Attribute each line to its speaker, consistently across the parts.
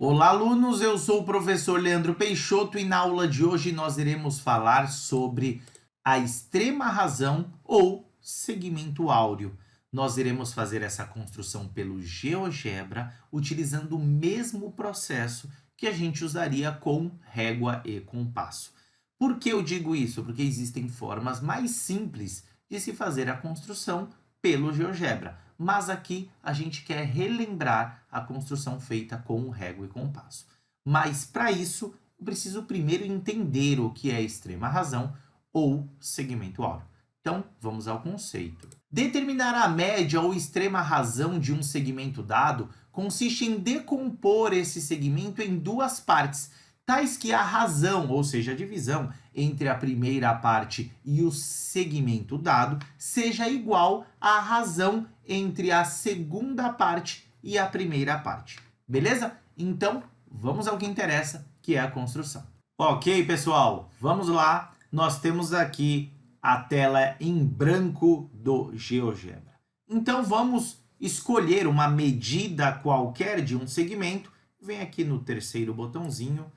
Speaker 1: Olá, alunos! Eu sou o professor Leandro Peixoto e na aula de hoje nós iremos falar sobre a extrema razão ou segmento áureo. Nós iremos fazer essa construção pelo GeoGebra utilizando o mesmo processo que a gente usaria com régua e compasso. Por que eu digo isso? Porque existem formas mais simples de se fazer a construção pelo GeoGebra, mas aqui a gente quer relembrar a construção feita com régua e compasso. Mas para isso, eu preciso primeiro entender o que é extrema razão ou segmento áureo. Então, vamos ao conceito. Determinar a média ou extrema razão de um segmento dado consiste em decompor esse segmento em duas partes, tais que a razão, ou seja, a divisão entre a primeira parte e o segmento dado, seja igual à razão entre a segunda parte e a primeira parte. Beleza? Então, vamos ao que interessa, que é a construção. Ok, pessoal, vamos lá. Nós temos aqui a tela em branco do GeoGebra. Então, vamos escolher uma medida qualquer de um segmento. Vem aqui no terceiro botãozinho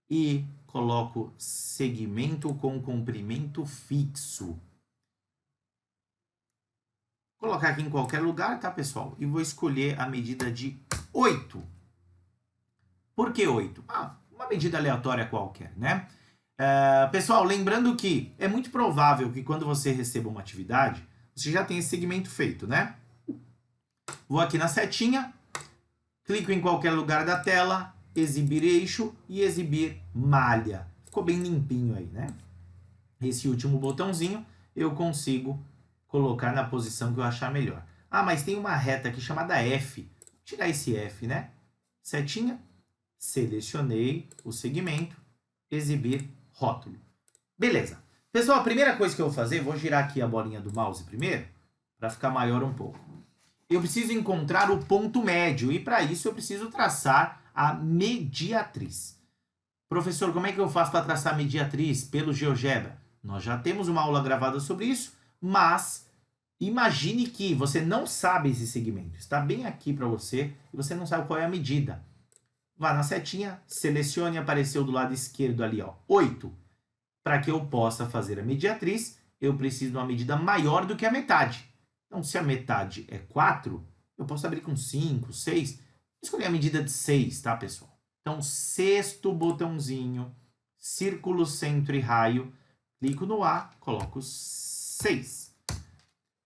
Speaker 1: e coloco segmento com comprimento fixo. Vou colocar aqui em qualquer lugar, tá, pessoal? E vou escolher a medida de 8. Por que 8? Uma medida aleatória qualquer, né? Pessoal, lembrando que é muito provável que quando você receba uma atividade, você já tenha esse segmento feito, né? Vou aqui na setinha, clico em qualquer lugar da tela, exibir eixo e exibir malha. Ficou bem limpinho aí, né? Esse último botãozinho eu consigo colocar na posição que eu achar melhor. Mas tem uma reta aqui chamada F. Vou tirar esse F, né? Setinha, selecionei o segmento, exibir rótulo. Beleza. Pessoal, a primeira coisa que eu vou fazer, vou girar aqui a bolinha do mouse primeiro, para ficar maior um pouco. Eu preciso encontrar o ponto médio e para isso eu preciso traçar a mediatriz. Professor, como é que eu faço para traçar a mediatriz pelo GeoGebra? Nós já temos uma aula gravada sobre isso, mas imagine que você não sabe esse segmento. Está bem aqui para você e você não sabe qual é a medida. Vá na setinha, selecione, apareceu do lado esquerdo ali, ó, 8. Para que eu possa fazer a mediatriz, eu preciso de uma medida maior do que a metade. Então, se a metade é 4, eu posso abrir com 5, 6. Escolher a medida de 6, tá, pessoal? Então, sexto botãozinho, círculo, centro e raio. Clico no A, coloco 6.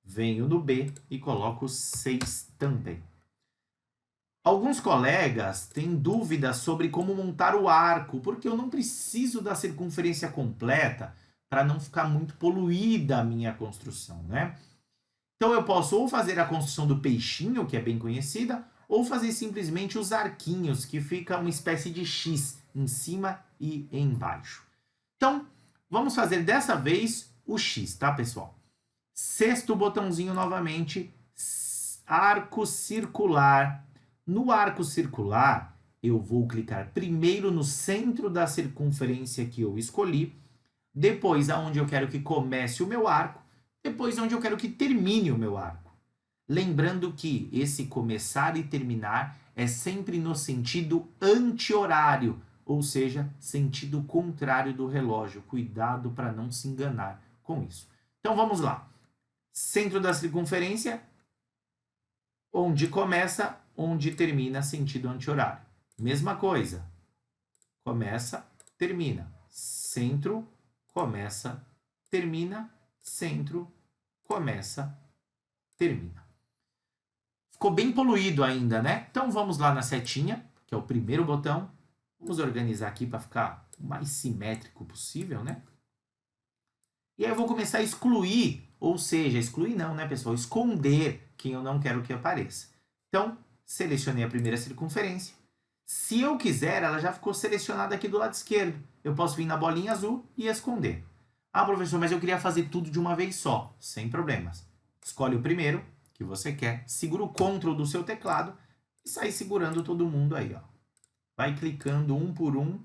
Speaker 1: Venho no B e coloco 6 também. Alguns colegas têm dúvidas sobre como montar o arco, porque eu não preciso da circunferência completa para não ficar muito poluída a minha construção, né? Então eu posso ou fazer a construção do peixinho, que é bem conhecida, ou fazer simplesmente os arquinhos, que fica uma espécie de X em cima e embaixo. Então, vamos fazer dessa vez o X, tá, pessoal? Sexto botãozinho novamente, arco circular. No arco circular, eu vou clicar primeiro no centro da circunferência que eu escolhi, depois aonde eu quero que comece o meu arco, depois onde eu quero que termine o meu arco. Lembrando que esse começar e terminar é sempre no sentido anti-horário, ou seja, sentido contrário do relógio. Cuidado para não se enganar com isso. Então vamos lá. Centro da circunferência, onde começa, onde termina, sentido anti-horário. Mesma coisa. Começa, termina. Centro, começa, termina. Centro, começa, termina. Ficou bem poluído ainda, né? Então vamos lá na setinha, que é o primeiro botão. Vamos organizar aqui para ficar o mais simétrico possível, né? E aí eu vou começar a excluir, ou seja, excluir não, né, pessoal? Esconder quem eu não quero que apareça. Então, selecionei a primeira circunferência. Se eu quiser, ela já ficou selecionada aqui do lado esquerdo. Eu posso vir na bolinha azul e esconder. Professor, mas eu queria fazer tudo de uma vez só. Sem problemas. Escolhe o primeiro que você quer, segura o Ctrl do seu teclado e sai segurando todo mundo aí, ó. Vai clicando um por um.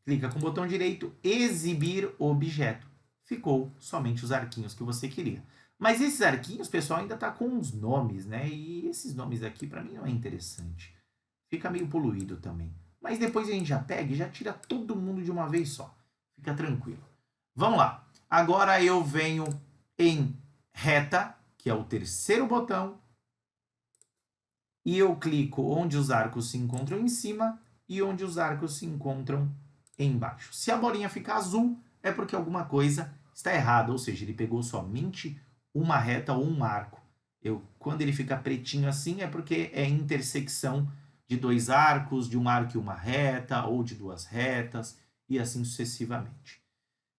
Speaker 1: Clica com o botão direito, exibir objeto. Ficou somente os arquinhos que você queria. Mas esses arquinhos, pessoal, ainda tá com os nomes, né? E esses nomes aqui, para mim, não é interessante. Fica meio poluído também. Mas depois a gente já pega e já tira todo mundo de uma vez só. Fica tranquilo. Vamos lá. Agora eu venho em reta, que é o terceiro botão, e eu clico onde os arcos se encontram em cima e onde os arcos se encontram embaixo. Se a bolinha ficar azul, é porque alguma coisa está errada, ou seja, ele pegou somente uma reta ou um arco. Quando ele fica pretinho assim, é porque é intersecção de dois arcos, de um arco e uma reta, ou de duas retas, e assim sucessivamente.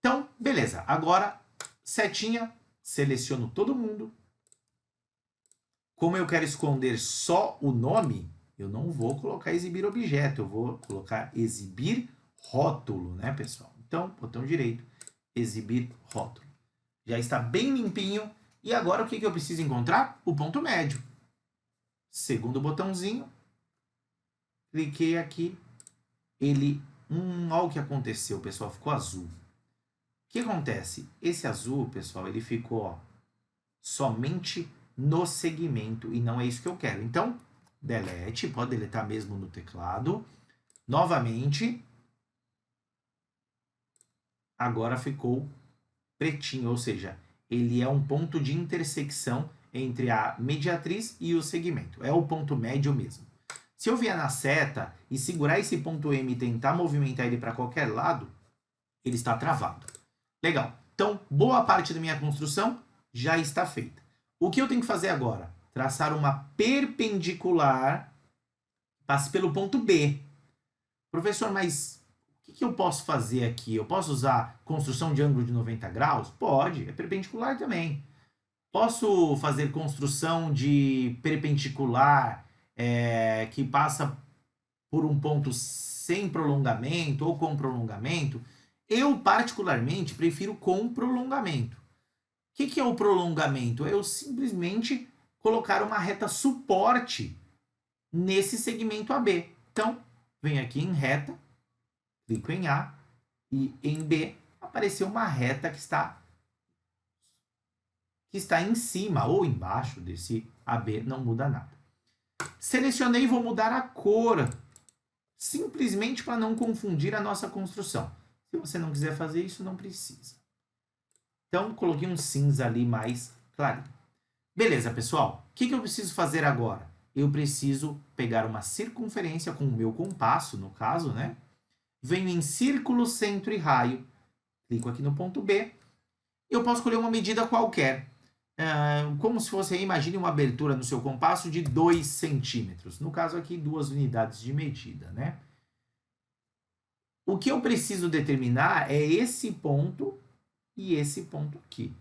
Speaker 1: Então, beleza. Agora, setinha, seleciono todo mundo. Como eu quero esconder só o nome, eu não vou colocar exibir objeto, eu vou colocar exibir rótulo, né, pessoal? Então, botão direito, exibir rótulo. Já está bem limpinho. E agora o que eu preciso encontrar? O ponto médio. Segundo botãozinho, cliquei aqui, olha o que aconteceu, pessoal, ficou azul. O que acontece? Esse azul, pessoal, ele ficou somente no segmento e não é isso que eu quero. Então, delete, pode deletar mesmo no teclado. Novamente, agora ficou pretinho, ou seja, ele é um ponto de intersecção entre a mediatriz e o segmento. É o ponto médio mesmo. Se eu vier na seta e segurar esse ponto M e tentar movimentar ele para qualquer lado, ele está travado. Legal. Então, boa parte da minha construção já está feita. O que eu tenho que fazer agora? Traçar uma perpendicular, passe pelo ponto B. Professor, mas o que eu posso fazer aqui? Eu posso usar construção de ângulo de 90 graus? Pode, é perpendicular também. Posso fazer construção de perpendicular que passa por um ponto sem prolongamento ou com prolongamento? Eu, particularmente, prefiro com prolongamento. O que é o prolongamento? É eu simplesmente colocar uma reta suporte nesse segmento AB. Então, venho aqui em reta, clico em A e em B apareceu uma reta que está em cima ou embaixo desse AB, não muda nada. Selecionei e vou mudar a cor, simplesmente para não confundir a nossa construção. Se você não quiser fazer isso, não precisa. Então, coloquei um cinza ali mais clarinho. Beleza, pessoal. O que eu preciso fazer agora? Eu preciso pegar uma circunferência com o meu compasso, no caso, né? Venho em círculo, centro e raio. Clico aqui no ponto B. Eu posso escolher uma medida qualquer. Como se fosse, imagine uma abertura no seu compasso de 2 centímetros. No caso aqui, 2 unidades de medida, né? O que eu preciso determinar é esse ponto e esse ponto aqui.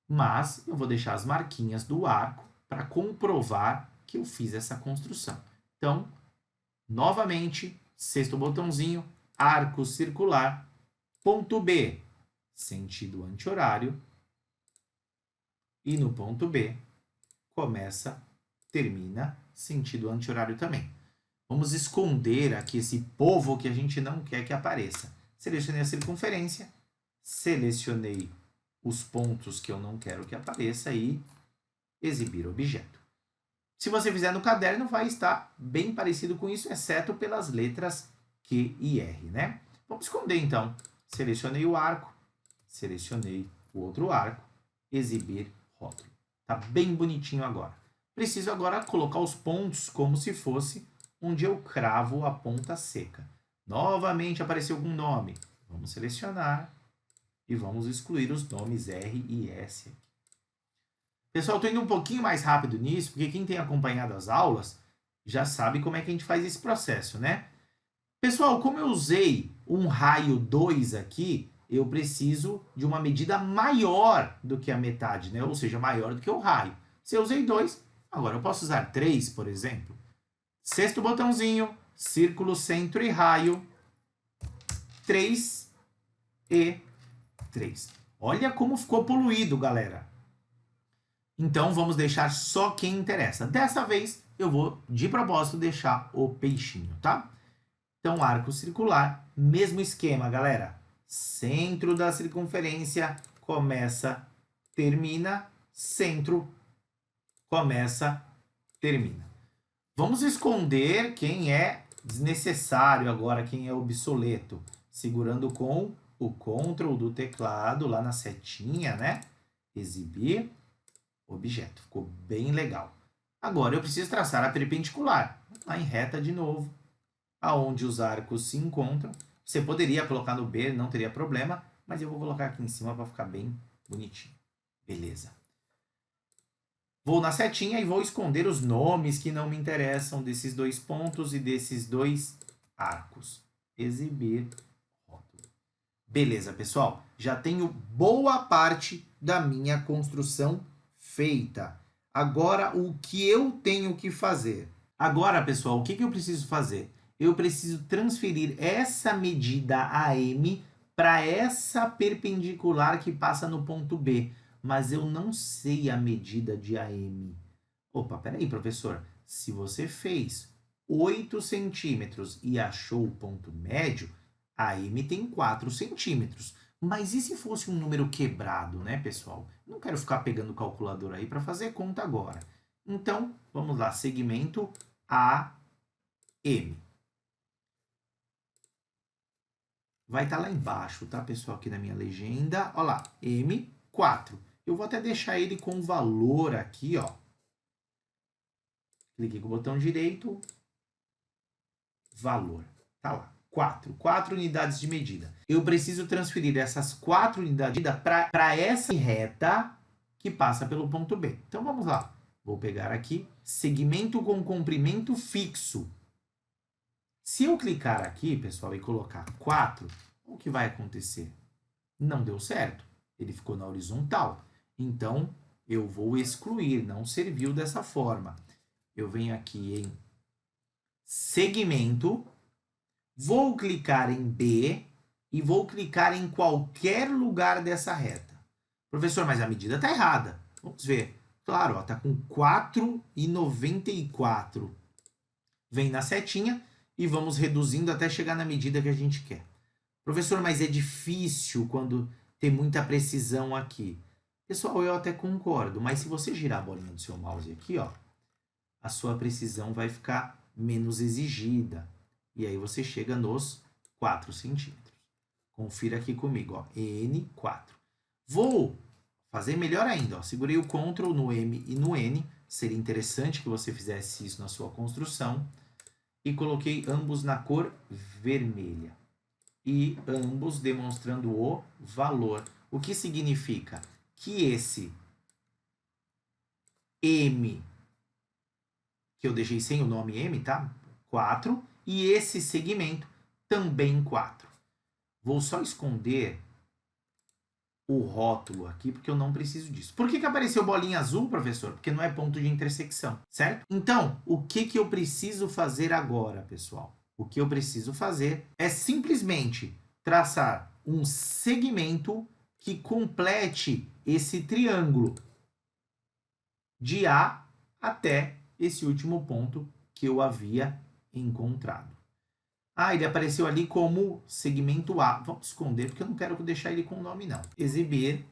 Speaker 1: Mas eu vou deixar as marquinhas do arco para comprovar que eu fiz essa construção. Então, novamente, sexto botãozinho, arco circular, ponto B, sentido anti-horário, e no ponto B, começa, termina, sentido anti-horário também. Vamos esconder aqui esse povo que a gente não quer que apareça. Selecionei a circunferência, selecionei os pontos que eu não quero que apareça e exibir objeto. Se você fizer no caderno, vai estar bem parecido com isso, exceto pelas letras Q e R, né? Vamos esconder, então. Selecionei o arco, selecionei o outro arco, exibir rótulo. Tá bem bonitinho agora. Preciso agora colocar os pontos como se fosse onde eu cravo a ponta seca. Novamente apareceu algum nome. Vamos selecionar e vamos excluir os nomes R e S. Pessoal, estou indo um pouquinho mais rápido nisso, porque quem tem acompanhado as aulas já sabe como é que a gente faz esse processo, né? Pessoal, como eu usei um raio 2 aqui, eu preciso de uma medida maior do que a metade, né? Ou seja, maior do que o raio. Se eu usei 2, agora eu posso usar 3, por exemplo. Sexto botãozinho, círculo, centro e raio. 3 e 3. Olha como ficou poluído, galera. Então, vamos deixar só quem interessa. Dessa vez, eu vou, de propósito, deixar o peixinho, tá? Então, arco circular, mesmo esquema, galera. Centro da circunferência, começa, termina. Centro, começa, termina. Vamos esconder quem é desnecessário agora, quem é obsoleto. Segurando com o Ctrl do teclado, lá na setinha, né? Exibir objeto. Ficou bem legal. Agora eu preciso traçar a perpendicular. Lá em reta de novo, aonde os arcos se encontram. Você poderia colocar no B, não teria problema, mas eu vou colocar aqui em cima para ficar bem bonitinho. Beleza. Vou na setinha e vou esconder os nomes que não me interessam desses dois pontos e desses dois arcos. Exibir rótulo. Beleza, pessoal. Já tenho boa parte da minha construção feita. Agora, o que eu tenho que fazer? Agora, pessoal, o que eu preciso fazer? Eu preciso transferir essa medida AM para essa perpendicular que passa no ponto B. Mas eu não sei a medida de AM. Opa, peraí, professor. Se você fez 8 centímetros e achou o ponto médio, a AM tem 4 centímetros. Mas e se fosse um número quebrado, né, pessoal? Não quero ficar pegando calculadora aí para fazer conta agora. Então, vamos lá, segmento AM. Vai estar lá embaixo, tá, pessoal, aqui na minha legenda. Olha lá, M4. Eu vou até deixar ele com valor aqui, ó. Cliquei com o botão direito, valor. Tá lá, 4 unidades de medida. Eu preciso transferir essas 4 unidades de medida para essa reta que passa pelo ponto B. Então, vamos lá. Vou pegar aqui, segmento com comprimento fixo. Se eu clicar aqui, pessoal, e colocar 4, o que vai acontecer? Não deu certo. Ele ficou na horizontal. Então, eu vou excluir, não serviu dessa forma. Eu venho aqui em segmento, vou clicar em B e vou clicar em qualquer lugar dessa reta. Professor, mas a medida está errada. Vamos ver. Claro, está com 4,94. Vem na setinha e vamos reduzindo até chegar na medida que a gente quer. Professor, mas é difícil quando tem muita precisão aqui. Pessoal, eu até concordo, mas se você girar a bolinha do seu mouse aqui, ó, a sua precisão vai ficar menos exigida. E aí você chega nos 4 centímetros. Confira aqui comigo, ó, N4. Vou fazer melhor ainda, ó. Segurei o Ctrl no M e no N. Seria interessante que você fizesse isso na sua construção. E coloquei ambos na cor vermelha. E ambos demonstrando o valor. O que significa que esse M, que eu deixei sem o nome M, tá? 4. E esse segmento também 4. Vou só esconder o rótulo aqui, porque eu não preciso disso. Por que apareceu bolinha azul, professor? Porque não é ponto de intersecção, certo? Então, o que eu preciso fazer agora, pessoal? O que eu preciso fazer é simplesmente traçar um segmento que complete esse triângulo de A até esse último ponto que eu havia encontrado. Ah, ele apareceu ali como segmento A. Vamos esconder, porque eu não quero deixar ele com o nome, não. Exibir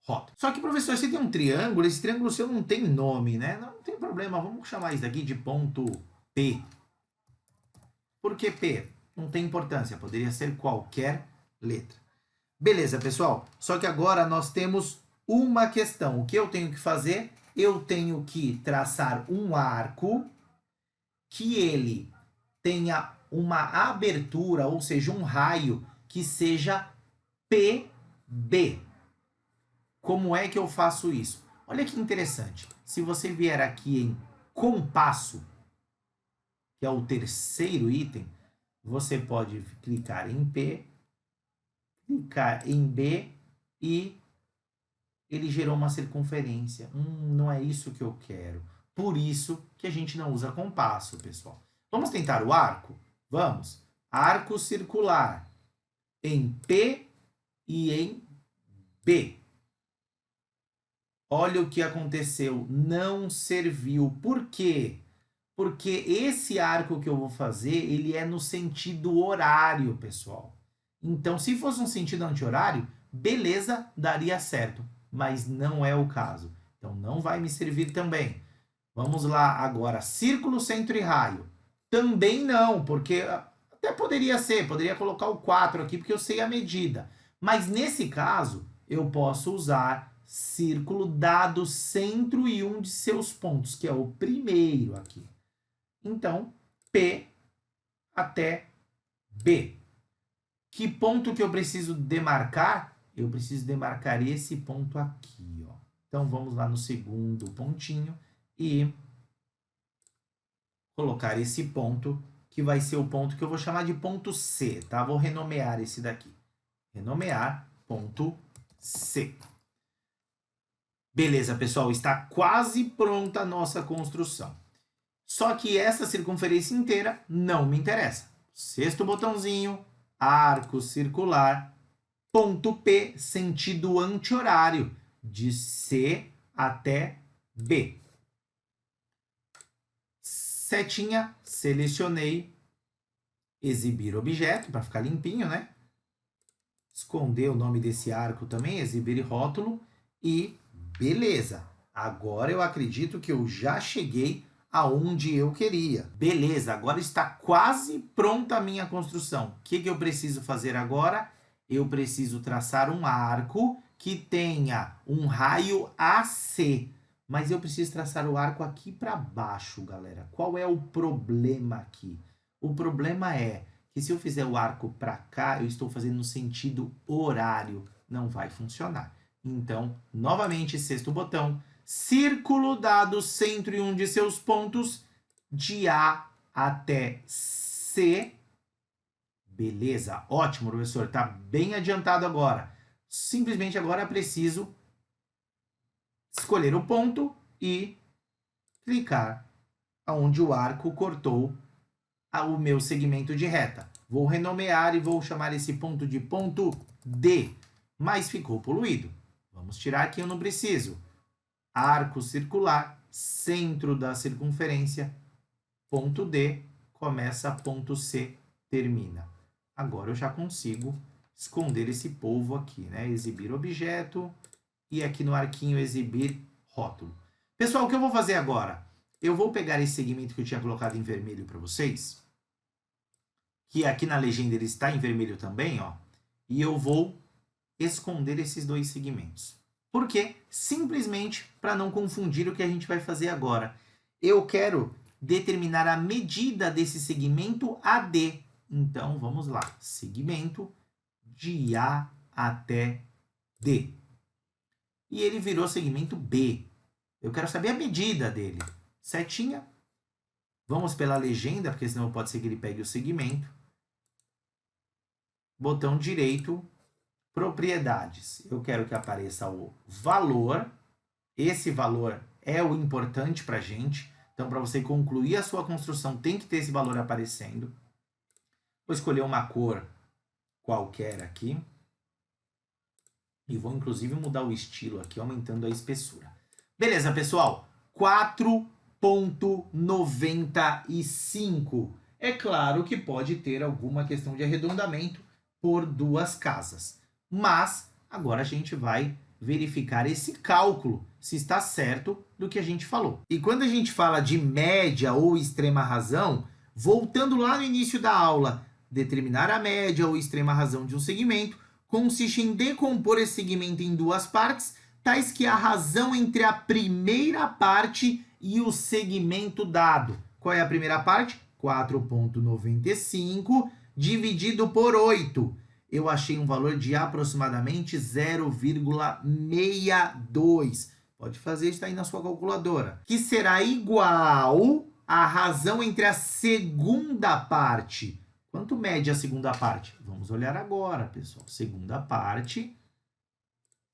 Speaker 1: rótulo. Só que, professor, você tem um triângulo, esse triângulo seu não tem nome, né? Não tem problema, vamos chamar isso daqui de ponto P. Por que P? Não tem importância, poderia ser qualquer letra. Beleza, pessoal? Só que agora nós temos uma questão. O que eu tenho que fazer? Eu tenho que traçar um arco que ele tenha uma abertura, ou seja, um raio que seja PB. Como é que eu faço isso? Olha que interessante. Se você vier aqui em compasso, que é o terceiro item, você pode clicar em P, clicar em B e ele gerou uma circunferência. Não é isso que eu quero. Por isso que a gente não usa compasso, pessoal. Vamos tentar o arco? Vamos. Arco circular em P e em B. Olha o que aconteceu. Não serviu. Por quê? Porque esse arco que eu vou fazer, ele é no sentido horário, pessoal. Então, se fosse um sentido anti-horário, beleza, daria certo. Mas não é o caso. Então, não vai me servir também. Vamos lá agora. Círculo, centro e raio. Também não, porque até poderia ser, poderia colocar o 4 aqui, porque eu sei a medida. Mas nesse caso, eu posso usar círculo dado centro e um de seus pontos, que é o primeiro aqui. Então, P até B. Que ponto que eu preciso demarcar? Eu preciso demarcar esse ponto aqui, ó. Então, vamos lá no segundo pontinho e colocar esse ponto, que vai ser o ponto que eu vou chamar de ponto C, tá? Vou renomear esse daqui. Renomear ponto C. Beleza, pessoal, está quase pronta a nossa construção. Só que essa circunferência inteira não me interessa. Sexto botãozinho, arco circular, ponto P, sentido anti-horário, de C até B. Setinha, selecionei, exibir objeto, para ficar limpinho, né? Esconder o nome desse arco também, exibir rótulo, e beleza. Agora eu acredito que eu já cheguei aonde eu queria. Beleza, agora está quase pronta a minha construção. O que eu preciso fazer agora? Eu preciso traçar um arco que tenha um raio AC. Mas eu preciso traçar o arco aqui para baixo, galera. Qual é o problema aqui? O problema é que se eu fizer o arco para cá, eu estou fazendo no sentido horário. Não vai funcionar. Então, novamente, sexto botão. Círculo dado centro e um de seus pontos, de A até C. Beleza, ótimo, professor. Está bem adiantado agora. Simplesmente agora preciso escolher o ponto e clicar onde o arco cortou o meu segmento de reta. Vou renomear e vou chamar esse ponto de ponto D, mas ficou poluído. Vamos tirar aqui, eu não preciso. Arco circular, centro da circunferência, ponto D, começa, ponto C, termina. Agora eu já consigo esconder esse polvo aqui, né? Exibir objeto e aqui no arquinho exibir rótulo. Pessoal, o que eu vou fazer agora? Eu vou pegar esse segmento que eu tinha colocado em vermelho para vocês, que aqui na legenda ele está em vermelho também, ó, e eu vou esconder esses dois segmentos. Por quê? Simplesmente para não confundir o que a gente vai fazer agora. Eu quero determinar a medida desse segmento AD. Então, vamos lá. Segmento de A até D. E ele virou segmento B. Eu quero saber a medida dele. Setinha. Vamos pela legenda, porque senão pode ser que ele pegue o segmento. Botão direito, propriedades. Eu quero que apareça o valor. Esse valor é o importante para a gente. Então, para você concluir a sua construção, tem que ter esse valor aparecendo. Vou escolher uma cor qualquer aqui. E vou, inclusive, mudar o estilo aqui, aumentando a espessura. Beleza, pessoal? 4,95. É claro que pode ter alguma questão de arredondamento por duas casas. Mas agora a gente vai verificar esse cálculo, se está certo do que a gente falou. E quando a gente fala de média ou extrema razão, voltando lá no início da aula, determinar a média ou extrema razão de um segmento consiste em decompor esse segmento em duas partes, tais que a razão entre a primeira parte e o segmento dado. Qual é a primeira parte? 4,95 dividido por 8. Eu achei um valor de aproximadamente 0,62. Pode fazer isso aí na sua calculadora. Que será igual à razão entre a segunda parte. Quanto mede a segunda parte? Vamos olhar agora, pessoal. Segunda parte.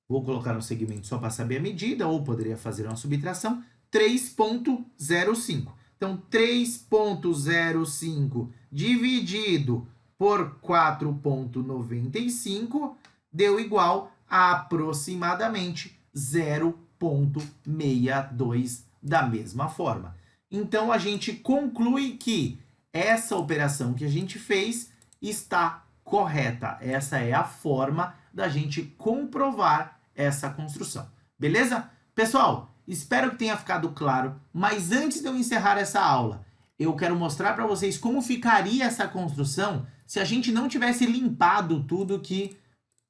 Speaker 1: Vou colocar um segmento só para saber a medida, ou poderia fazer uma subtração. 3,05. Então, 3,05 dividido por 4,95 deu igual a aproximadamente 0,62 da mesma forma. Então, a gente conclui que essa operação que a gente fez está correta. Essa é a forma da gente comprovar essa construção. Beleza? Pessoal, Espero que tenha ficado claro, mas antes de eu encerrar essa aula, eu quero mostrar para vocês como ficaria essa construção se a gente não tivesse limpado tudo que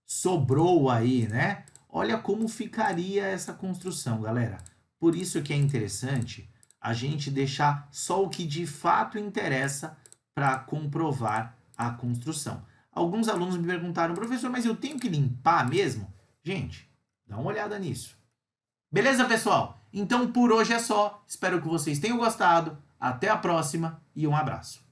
Speaker 1: sobrou aí, né? Olha como ficaria essa construção, galera. Por isso que é interessante a gente deixar só o que de fato interessa para comprovar a construção. Alguns alunos me perguntaram, professor, mas eu tenho que limpar mesmo? Gente, dá uma olhada nisso. Beleza, pessoal? Então por hoje é só. Espero que vocês tenham gostado. Até a próxima e um abraço.